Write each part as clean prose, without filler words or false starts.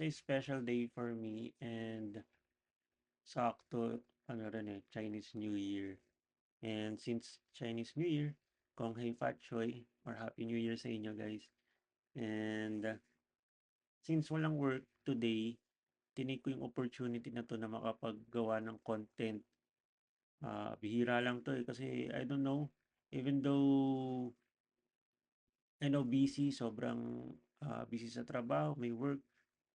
it's a special day for me and sakto ano rin Chinese New Year. And since Chinese New Year, Kong Hei Fat Choi or Happy New Year sa inyo guys. And since walang work today, tinake ko yung opportunity na to na makapaggawa ng content. Bihira lang to kasi I don't know, even though I know busy, sobrang busy sa trabaho, may work.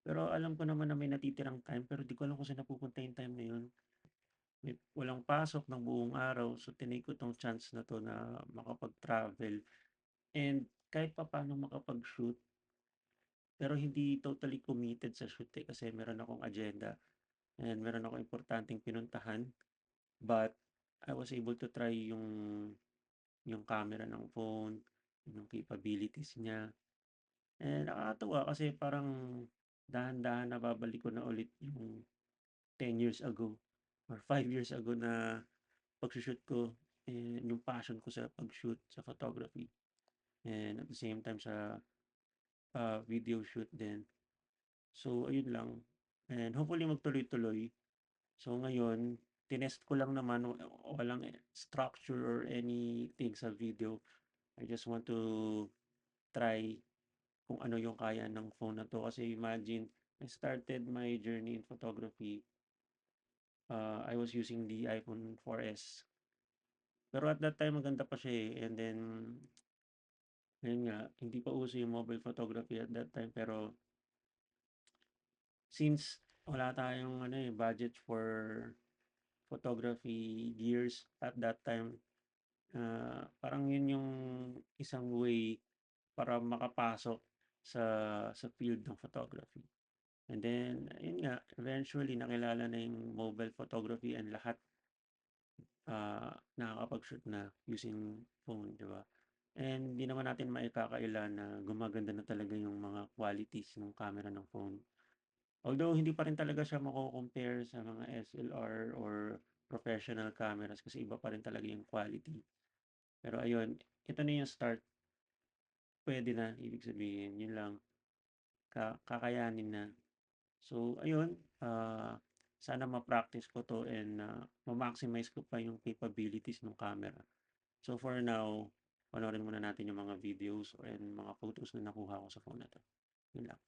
Pero alam ko naman na may natitirang time pero di ko alam kung saan napupunta yung time na yun. Walang pasok ng buong araw so tinake ko tong chance na to na makapag-travel and kahit papaano makapag-shoot pero hindi totally committed sa shoot kasi meron akong agenda and meron akong importanteng pinuntahan but I was able to try yung camera ng phone, yung capabilities niya. And nakakatuwa kasi parang dahan-dahan nababalik ko na ulit yung 10 years ago or 5 years ago na pagsushoot ko and yung passion ko sa pag-shoot sa photography and at the same time sa video shoot din. So ayun lang and hopefully magtuloy-tuloy. So ngayon, tinest ko lang naman walang structure or anything sa video. I just want to try kung ano yung kaya ng phone na to kasi imagine I started my journey in photography. I was using the iPhone 4S. Pero at that time maganda pa siya and then ayun nga, hindi pa uso yung mobile photography at that time pero since wala tayong budget for photography gears at that time, parang yun yung isang way para makapasok sa field ng photography. And then, yun nga, eventually nakilala na yung mobile photography and lahat nakakapag-shoot na using phone, di ba? And di naman natin maikakaila na gumaganda na talaga yung mga qualities ng camera ng phone. Although hindi pa rin talaga siya mako-compare sa mga SLR or professional cameras kasi iba pa rin talaga yung quality. Pero ayun, ito na yung start. Pwede na, ibig sabihin, yun lang, kakayanin na. So, ayun, sana ma-practice ko to and ma-maximize ko pa yung capabilities ng camera. So, for now, panoorin muna natin yung mga videos and mga photos na nakuha ko sa phone na to. Yun lang.